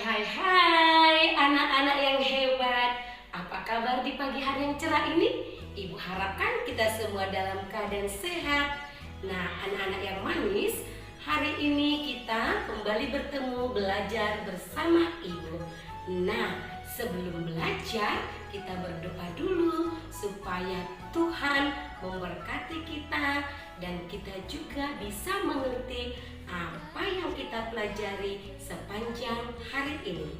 Hai anak-anak yang hebat. Apa kabar di pagi hari yang cerah ini? Ibu harapkan kita semua dalam keadaan sehat. Nah, anak-anak yang manis, hari ini kita kembali bertemu belajar bersama Ibu. Nah, sebelum belajar kita berdoa dulu supaya Tuhan memberkati kita dan kita juga bisa mengerti apa yang kita pelajari sepanjang hari ini.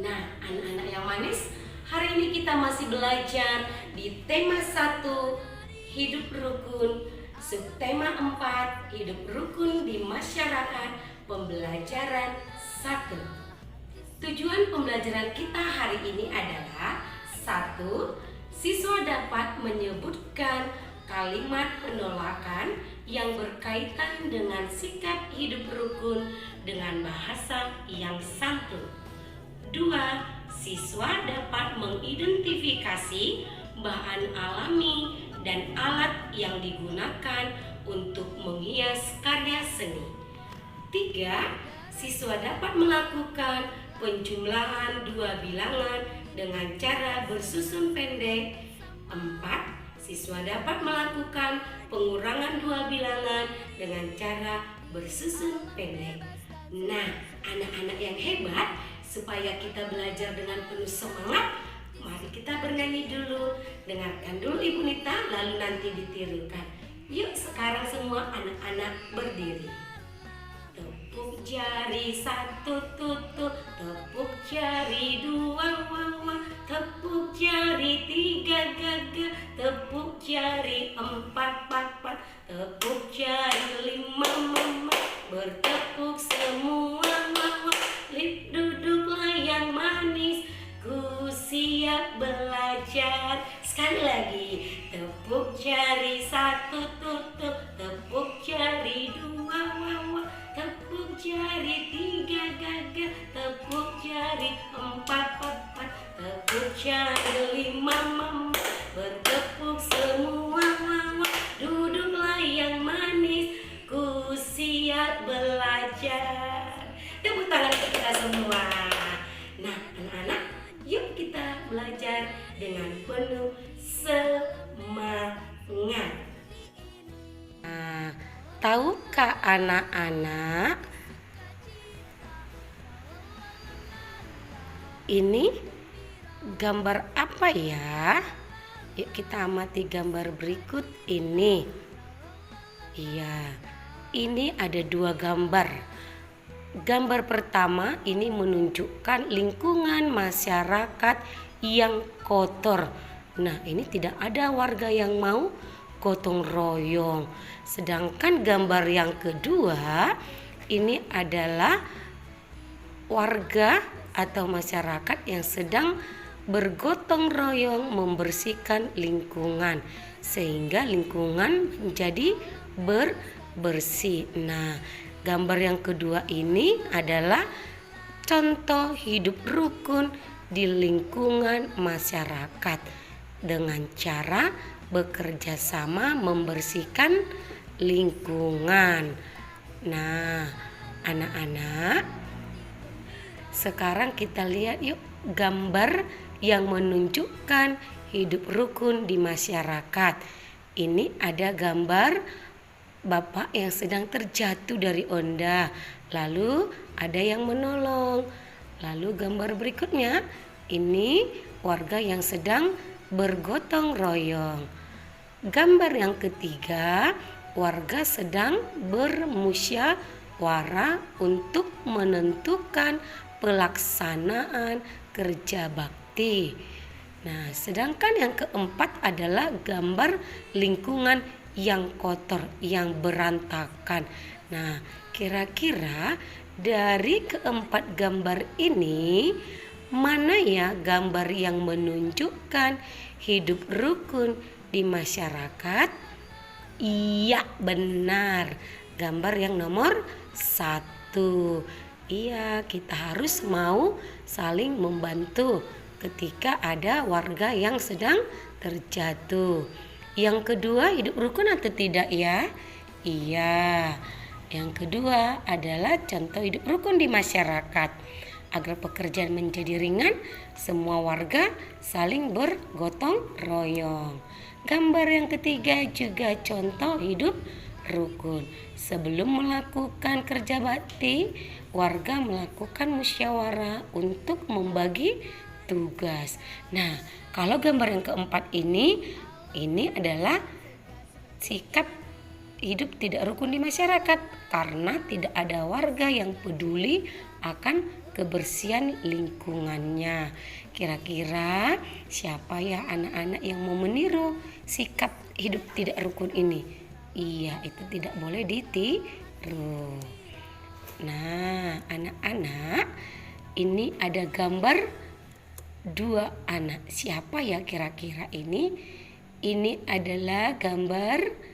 Nah, anak-anak yang manis, hari ini kita masih belajar di tema 1, hidup rukun, subtema 4, hidup rukun di masyarakat, pembelajaran 1. Tujuan pembelajaran kita hari ini adalah 1. Siswa dapat menyebutkan kalimat penolakan yang berkaitan dengan sikap hidup rukun dengan bahasa yang santun. 2. Siswa dapat mengidentifikasi bahan alami dan alat yang digunakan untuk menghias karya seni. 3. Siswa dapat melakukan penjumlahan dua bilangan dengan cara bersusun pendek. 4. Siswa dapat melakukan pengurangan dua bilangan dengan cara bersusun pendek. Nah, anak-anak yang hebat, supaya kita belajar dengan penuh semangat, mari kita bernyanyi dulu. Dengarkan dulu Ibu Nita, lalu nanti ditirukan. Yuk, sekarang semua anak-anak berdiri. Tepuk jari 1 tutut, tepuk jari 2 wawa, tepuk jari 3 gaga, tepuk jari 4 papat, tepuk jari 5 mama, bertepuk semua wawa. Lip duduklah yang manis, ku siap belajar. Sekali lagi, tepuk jari 1 tutut, tepuk jari 2 wawa, tepuk jari 3 gaga, tepuk jari 4 papat, tepuk jari 5 mama, bertepuk semua wawa. Duduklah yang manis, ku siap belajar. Tepuk tangan untuk kita semua. Nah, anak-anak, yuk kita belajar dengan penuh semangat. Nah, tahukah anak-anak, ini gambar apa ya? Yuk kita amati gambar berikut ini. Iya, ini ada dua gambar. Gambar pertama ini menunjukkan lingkungan masyarakat yang kotor. Nah, ini tidak ada warga yang mau gotong royong. Sedangkan gambar yang kedua ini adalah warga atau masyarakat yang sedang bergotong royong membersihkan lingkungan sehingga lingkungan menjadi bersih. Nah, gambar yang kedua ini adalah contoh hidup rukun di lingkungan masyarakat dengan cara bekerja sama membersihkan lingkungan. Nah, anak-anak, sekarang kita lihat yuk gambar yang menunjukkan hidup rukun di masyarakat. Ini ada gambar bapak yang sedang terjatuh dari onda, lalu ada yang menolong. Lalu gambar berikutnya ini warga yang sedang bergotong royong. Gambar yang ketiga, warga sedang bermusyawarah untuk menentukan pelaksanaan kerja bakti. Nah, sedangkan yang keempat adalah gambar lingkungan yang kotor, yang berantakan. Nah, kira-kira dari keempat gambar ini, mana ya gambar yang menunjukkan hidup rukun di masyarakat? Iya, benar. Gambar yang nomor 1. Iya, kita harus mau saling membantu ketika ada warga yang sedang terjatuh. Yang kedua, hidup rukun atau tidak ya? Iya. Yang kedua adalah contoh hidup rukun di masyarakat. Agar pekerjaan menjadi ringan, semua warga saling bergotong royong. Gambar yang ketiga juga contoh hidup rukun. Sebelum melakukan kerja bakti, warga melakukan musyawarah untuk membagi tugas. Nah, kalau gambar yang keempat ini adalah sikap hidup tidak rukun di masyarakat karena tidak ada warga yang peduli akan kebersihan lingkungannya. Kira-kira siapa ya anak-anak yang mau meniru sikap hidup tidak rukun ini? Iya, itu tidak boleh ditiru. Nah, anak-anak, ini ada gambar dua anak. Siapa ya kira-kira ini? Ini adalah gambar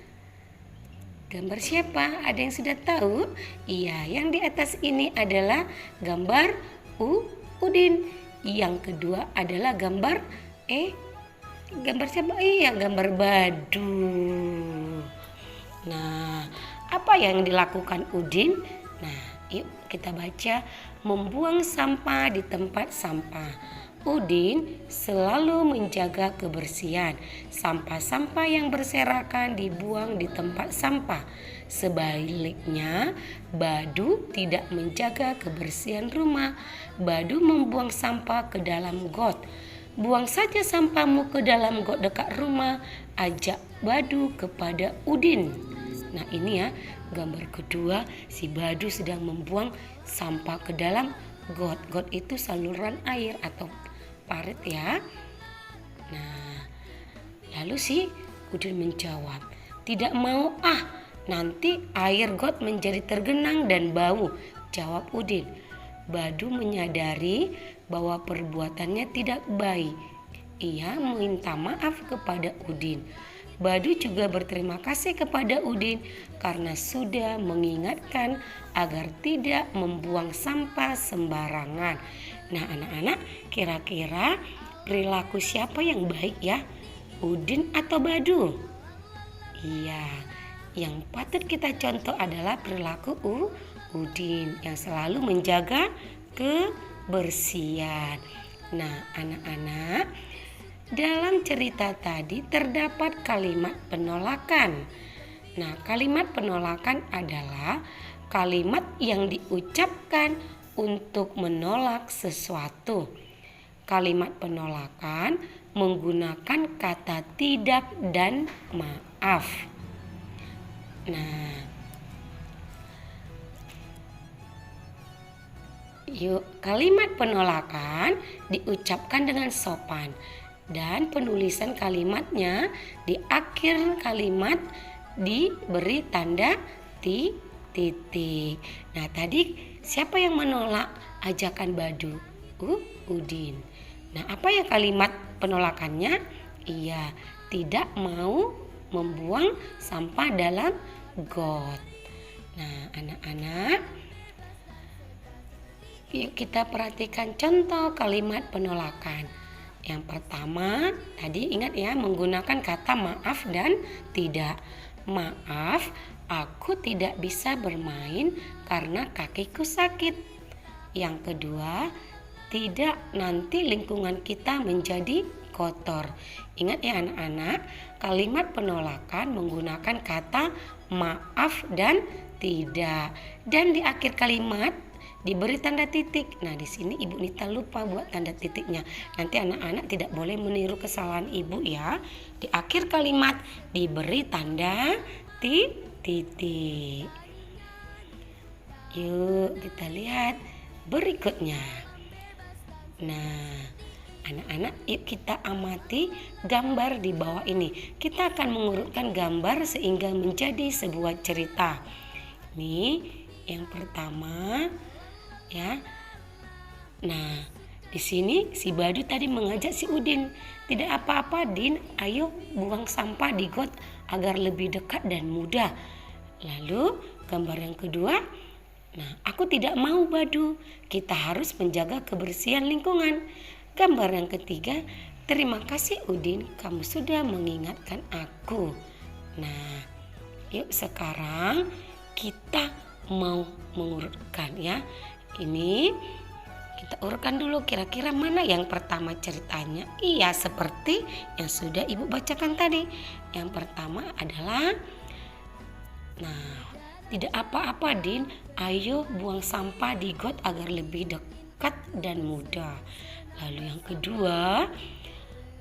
siapa? Ada yang sudah tahu? Iya, yang di atas ini adalah gambar Udin. Yang kedua adalah gambar siapa? Iya, gambar Badu. Nah, apa yang dilakukan Udin? Nah, yuk kita baca. Membuang sampah di tempat sampah. Udin selalu menjaga kebersihan. Sampah-sampah yang berserakan dibuang di tempat sampah. Sebaliknya, Badu tidak menjaga kebersihan rumah. Badu membuang sampah ke dalam got. Buang saja sampahmu ke dalam got dekat rumah, ajak Badu kepada Udin. Nah, ini ya, gambar kedua, si Badu sedang membuang sampah ke dalam got. Got itu saluran air atau parit ya. Nah, lalu si Udin menjawab, tidak mau nanti air got menjadi tergenang dan bau, jawab Udin. Badu menyadari bahwa perbuatannya tidak baik. Ia meminta maaf kepada Udin. Badu juga berterima kasih kepada Udin karena sudah mengingatkan agar tidak membuang sampah sembarangan. Nah, anak-anak, kira-kira perilaku siapa yang baik ya? Udin atau Badu? Iya, yang patut kita contoh adalah perilaku Udin yang selalu menjaga kebersihan. Nah, anak-anak, dalam cerita tadi terdapat kalimat penolakan. Nah, kalimat penolakan adalah kalimat yang diucapkan untuk menolak sesuatu. Kalimat penolakan menggunakan kata tidak dan maaf. Nah, yuk, kalimat penolakan diucapkan dengan sopan dan penulisan kalimatnya di akhir kalimat diberi tanda titik. Nah, tadi siapa yang menolak ajakan Badu? Udin. Nah, apa ya kalimat penolakannya? Iya, tidak mau membuang sampah dalam got. Nah, anak-anak, yuk kita perhatikan contoh kalimat penolakan. Yang pertama, tadi ingat ya, menggunakan kata maaf dan tidak. Maaf, aku tidak bisa bermain karena kakiku sakit. Yang kedua, tidak, nanti lingkungan kita menjadi kotor. Ingat ya anak-anak, kalimat penolakan menggunakan kata maaf dan tidak. Dan di akhir kalimat diberi tanda titik. Nah, di sini Ibu Nita lupa buat tanda titiknya. Nanti anak-anak tidak boleh meniru kesalahan Ibu ya. Di akhir kalimat diberi tanda titik. Yuk kita lihat berikutnya. Nah, anak-anak, yuk kita amati gambar di bawah ini. Kita akan mengurutkan gambar sehingga menjadi sebuah cerita. Ini yang pertama ya. Nah, di sini si Badu tadi mengajak si Udin, tidak apa-apa Din, ayo buang sampah di got agar lebih dekat dan mudah. Lalu gambar yang kedua, nah, aku tidak mau Badu, kita harus menjaga kebersihan lingkungan. Gambar yang ketiga, terima kasih Udin, kamu sudah mengingatkan aku. Nah, yuk sekarang kita mau mengurutkan ya. Ini kita urutkan dulu kira-kira mana yang pertama ceritanya. Iya, seperti yang sudah Ibu bacakan tadi. Yang pertama adalah, nah, tidak apa-apa Din, ayo buang sampah di got agar lebih dekat dan mudah. Lalu yang kedua,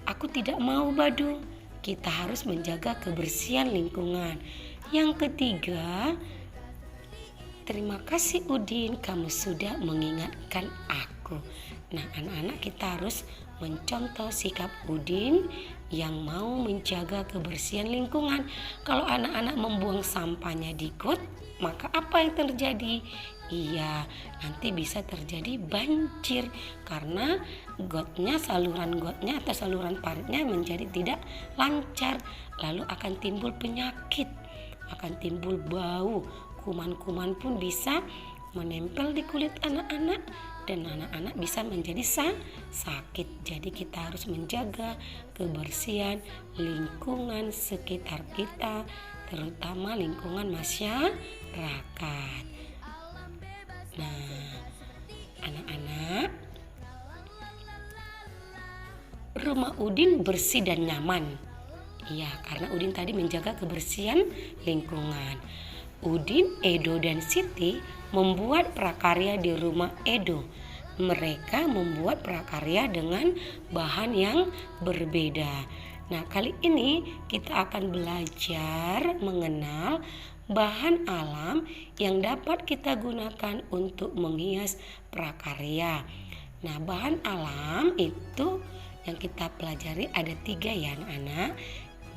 aku tidak mau Badung, kita harus menjaga kebersihan lingkungan. Yang ketiga, terima kasih Udin, kamu sudah mengingatkan aku. Nah, anak-anak kita harus mencontoh sikap Udin yang mau menjaga kebersihan lingkungan. Kalau anak-anak membuang sampahnya di got, maka apa yang terjadi? Iya, nanti bisa terjadi banjir karena saluran gotnya atau saluran paritnya menjadi tidak lancar. Lalu akan timbul penyakit, akan timbul bau. Kuman-kuman pun bisa menempel di kulit anak-anak dan anak-anak bisa menjadi sakit. Jadi kita harus menjaga kebersihan lingkungan sekitar kita, terutama lingkungan masyarakat. Nah, anak-anak, rumah Udin bersih dan nyaman. Iya, karena Udin tadi menjaga kebersihan lingkungan. Udin, Edo, dan Siti membuat prakarya di rumah Edo. Mereka membuat prakarya dengan bahan yang berbeda. Nah, kali ini kita akan belajar mengenal bahan alam yang dapat kita gunakan untuk menghias prakarya. Nah, bahan alam itu yang kita pelajari ada 3 ya anak-anak.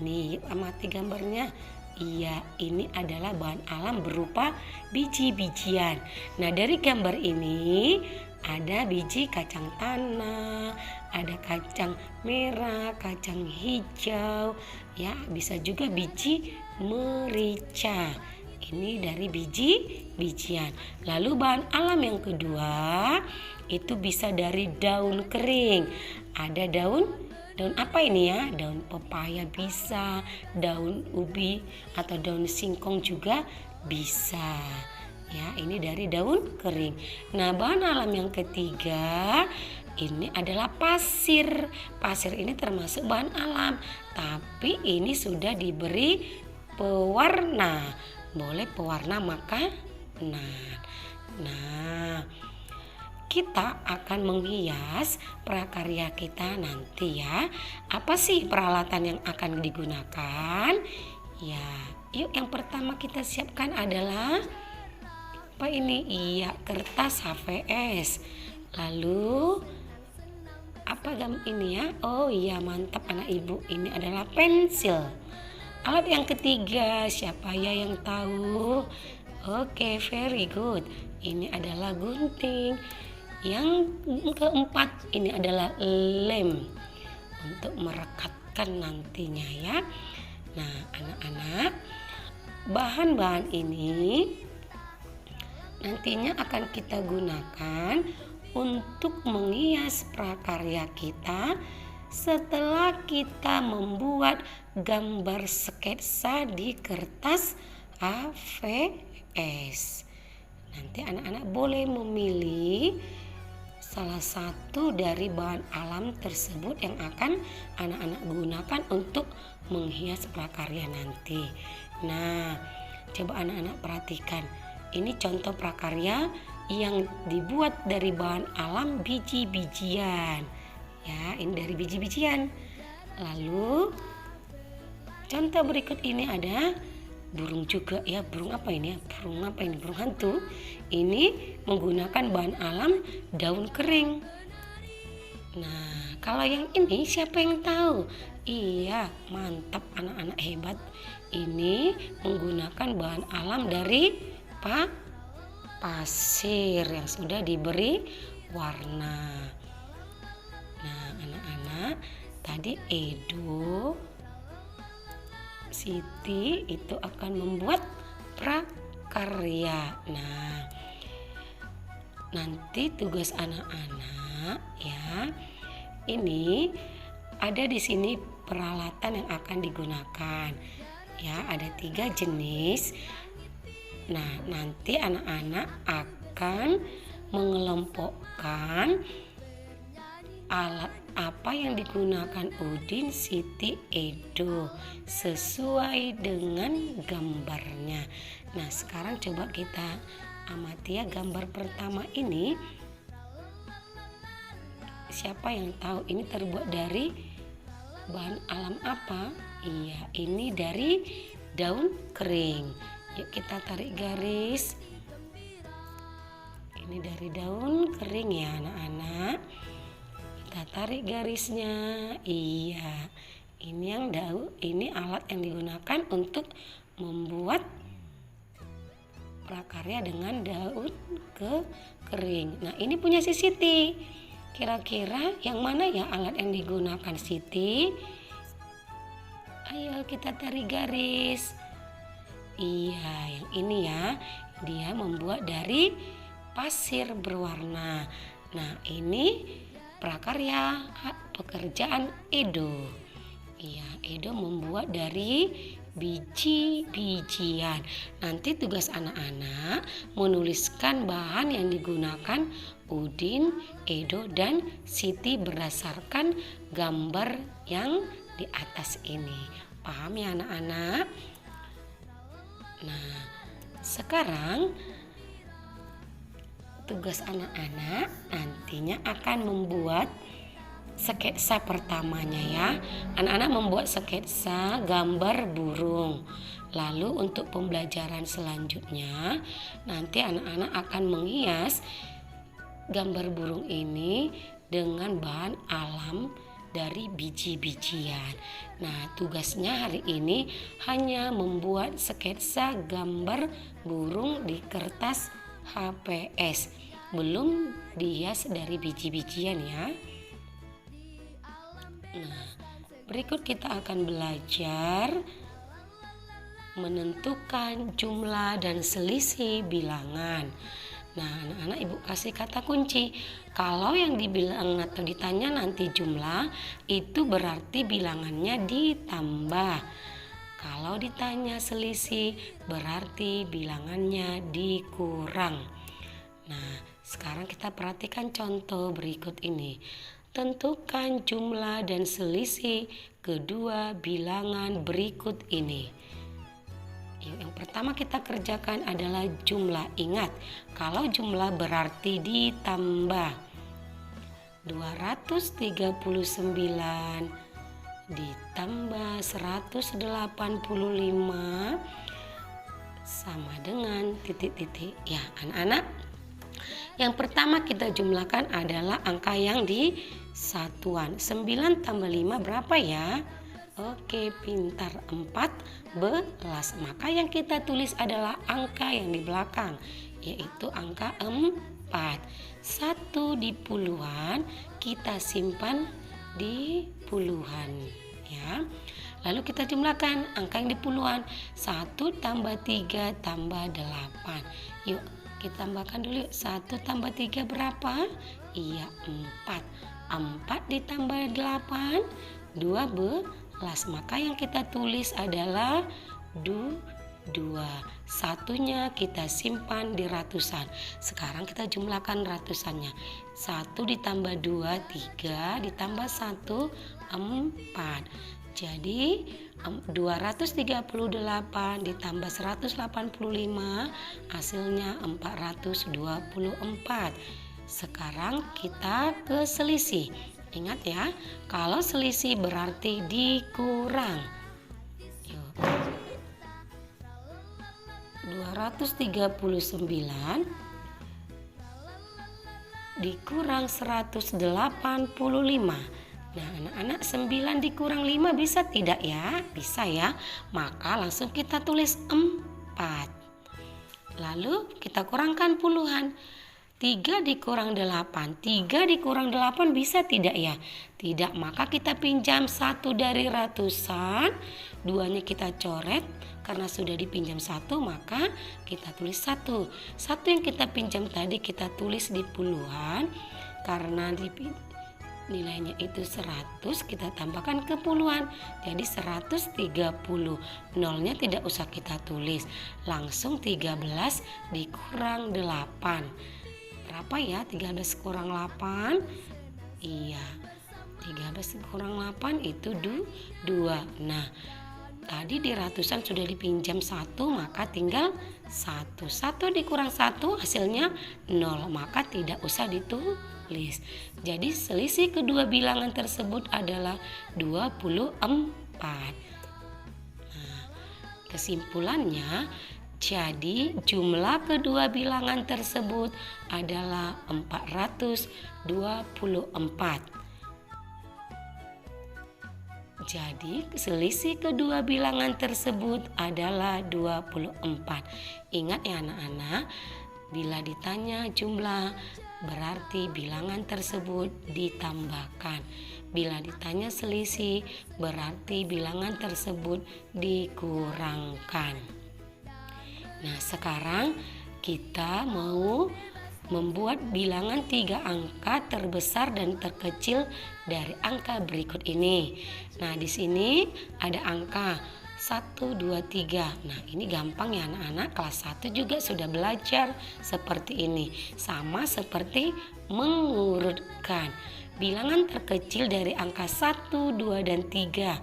Nih, amati gambarnya. Iya, ini adalah bahan alam berupa biji-bijian. Nah, dari gambar ini ada biji kacang tanah, ada kacang merah, kacang hijau, ya, bisa juga biji merica. Ini dari biji-bijian. Lalu bahan alam yang kedua itu bisa dari daun kering. Ada daun apa ini ya? Daun pepaya bisa, daun ubi atau daun singkong juga bisa. Ya, ini dari daun kering. Nah, bahan alam yang ketiga ini adalah pasir. Pasir ini termasuk bahan alam, tapi ini sudah diberi pewarna. Boleh pewarna makanan. Nah, kita akan menghias prakarya kita nanti ya. Apa sih peralatan yang akan digunakan? Ya, yuk yang pertama kita siapkan adalah apa ini? Iya, kertas HVS. Lalu apa ini ya? Oh iya, mantap anak ibu. Ini adalah pensil. Alat yang ketiga, siapa ya yang tahu? Oke, very good. Ini adalah gunting. Yang keempat ini adalah lem untuk merekatkan nantinya ya. Nah, anak-anak, bahan-bahan ini nantinya akan kita gunakan untuk menghias prakarya kita setelah kita membuat gambar sketsa di kertas HVS. Nanti anak-anak boleh memilih salah satu dari bahan alam tersebut yang akan anak-anak gunakan untuk menghias prakarya nanti. Nah, coba anak-anak perhatikan. Ini contoh prakarya yang dibuat dari bahan alam biji-bijian. Ya, ini dari biji-bijian. Lalu contoh berikut ini ada burung juga ya. Burung apa ini ya? Burung hantu. Ini menggunakan bahan alam daun kering. Nah, kalau yang ini siapa yang tahu? Iya, mantap anak-anak hebat. Ini menggunakan bahan alam dari pasir yang sudah diberi warna. Nah, anak-anak, tadi Edo, Siti itu akan membuat prakarya. Nah, nanti tugas anak-anak ya, ini ada di sini peralatan yang akan digunakan. Ya, ada 3 jenis Nah, nanti anak-anak akan mengelompokkan alat apa yang digunakan Udin, Siti, Edo sesuai dengan gambarnya. Nah, sekarang coba kita amati ya gambar pertama ini. Siapa yang tahu ini terbuat dari bahan alam apa? Iya, ini dari daun kering. Yuk kita tarik garis. Ini dari daun kering ya anak-anak. Kita tarik garisnya. Iya, ini yang ini alat yang digunakan untuk membuat prakarya dengan daun kering. Nah, ini punya si Siti. Kira-kira yang mana ya alat yang digunakan Siti? Ayo kita tarik garis. Iya, yang ini ya. Dia membuat dari pasir berwarna. Nah, ini prakarya pekerjaan Edo. Iya, Edo membuat dari biji-bijian. Nanti tugas anak-anak menuliskan bahan yang digunakan Udin, Edo, dan Siti berdasarkan gambar yang di atas ini. Paham ya anak-anak? Nah, sekarang tugas anak-anak nantinya akan membuat sketsa pertamanya ya. Anak-anak membuat sketsa gambar burung. Lalu untuk pembelajaran selanjutnya nanti anak-anak akan menghias gambar burung ini dengan bahan alam dari biji-bijian. Nah, tugasnya hari ini hanya membuat sketsa gambar burung di kertas HPS. Belum dihias dari biji-bijian ya. Nah, berikut kita akan belajar menentukan jumlah dan selisih bilangan. Nah, anak-anak ibu kasih kata kunci. Kalau yang dibilang atau ditanya nanti jumlah, itu berarti bilangannya ditambah. Kalau ditanya selisih, berarti bilangannya dikurang. Nah, sekarang kita perhatikan contoh berikut ini. Tentukan jumlah dan selisih kedua bilangan berikut ini. Yang pertama kita kerjakan adalah jumlah. Ingat, kalau jumlah berarti ditambah. 239 ditambah 185 sama dengan titik-titik. Ya, anak-anak. Yang pertama kita jumlahkan adalah angka yang di satuan. 9 tambah 5 berapa ya? Oke, pintar, 14. Maka yang kita tulis adalah angka yang di belakang, yaitu angka 4. 1 di puluhan kita simpan di puluhan ya. Lalu kita jumlahkan angka yang di puluhan. 1 tambah 3 tambah 8. Yuk kita tambahkan dulu. 1 tambah 3 berapa? Iya, 4. 4 ditambah 8 12. Maka yang kita tulis adalah 2. Satunya kita simpan di ratusan. Sekarang kita jumlahkan ratusannya. 1 ditambah 2 3 ditambah 1 4. Jadi 238 ditambah 185 hasilnya 424. Sekarang kita ke selisih. Ingat ya, kalau selisih berarti dikurang. 239 dikurang 185. Nah, anak-anak 9 dikurang 5 bisa tidak ya? Bisa ya. Maka langsung kita tulis 4. Lalu kita kurangkan puluhan. 3 dikurang 8. 3 dikurang 8 bisa tidak ya? Tidak, maka kita pinjam 1 dari ratusan. 2-nya kita coret. Karena sudah dipinjam 1, maka kita tulis 1. 1 yang kita pinjam tadi kita tulis di puluhan. Karena nilainya itu 100, kita tambahkan ke puluhan jadi 130. Nolnya tidak usah kita tulis, langsung 13 dikurang 8. Berapa ya 13 kurang 8? Iya, 13 kurang 8 itu 2. Nah, tadi di ratusan sudah dipinjam 1, maka tinggal 1. 1 dikurang 1 hasilnya 0, maka tidak usah ditulis. Jadi selisih kedua bilangan tersebut adalah 24. Nah, kesimpulannya, jadi jumlah kedua bilangan tersebut adalah 424. Jadi selisih kedua bilangan tersebut adalah 24. Ingat ya anak-anak, bila ditanya jumlah berarti bilangan tersebut ditambahkan. Bila ditanya selisih berarti bilangan tersebut dikurangkan. Nah, sekarang kita mau membuat bilangan 3 angka terbesar dan terkecil dari angka berikut ini. Nah, di sini ada angka 1, 2, 3. Nah, ini gampang ya anak-anak, kelas 1 juga sudah belajar seperti ini. Sama seperti mengurutkan. Bilangan terkecil dari angka 1, 2, dan 3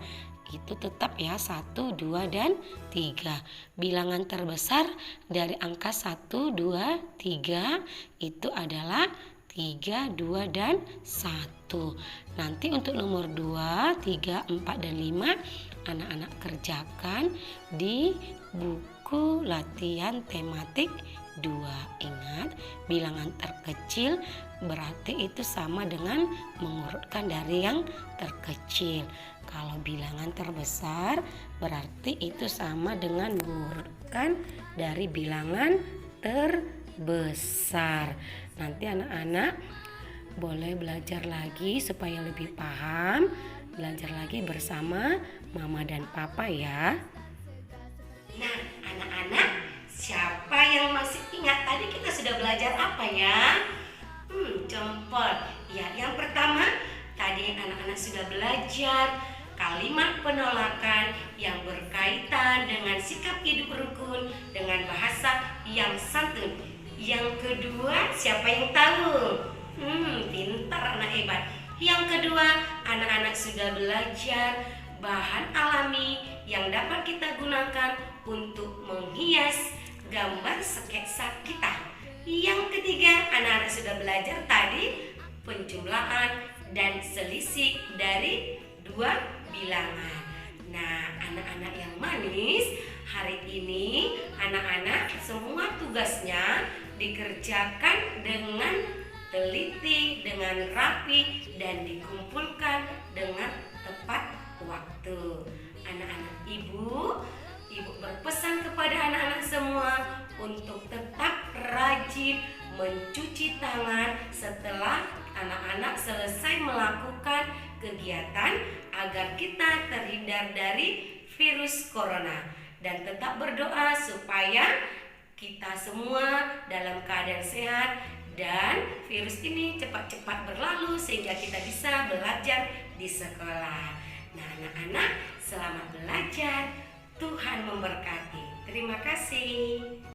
itu tetap ya 1, 2, dan 3. Bilangan terbesar dari angka 1, 2, 3 itu adalah 3, 2, dan 1. Nanti untuk nomor 2, 3, 4, dan 5 anak-anak kerjakan di buku latihan tematik 2. Ingat, bilangan terkecil berarti itu sama dengan mengurutkan dari yang terkecil. Kalau bilangan terbesar berarti itu sama dengan mengurutkan dari bilangan terbesar. Nanti anak-anak boleh belajar lagi supaya lebih paham. Belajar lagi bersama Mama dan Papa ya. Nah, anak-anak, siapa yang masih ingat tadi kita sudah belajar apa ya? Jempol. Ya, yang pertama tadi anak-anak sudah belajar kalimat penolakan yang berkaitan dengan sikap hidup rukun dengan bahasa yang santun. Yang kedua, siapa yang tahu? Pintar anak hebat. Yang kedua, anak-anak sudah belajar bahan alami yang dapat kita gunakan untuk menghias gambar sketsa kita. Yang ketiga, anak-anak sudah belajar tadi penjumlahan dan selisih dari dua bilangan. Nah, anak-anak yang manis, hari ini anak-anak semua tugasnya dikerjakan dengan teliti, dengan rapi, dan dikumpulkan dengan tepat waktu. Anak-anak ibu berpesan kepada anak-anak semua untuk tetap rajin mencuci tangan setelah anak-anak selesai melakukan kegiatan agar kita terhindar dari virus corona, dan tetap berdoa supaya kita semua dalam keadaan sehat dan virus ini cepat-cepat berlalu sehingga kita bisa belajar di sekolah. Nah, anak-anak, selamat belajar. Tuhan memberkati. Terima kasih.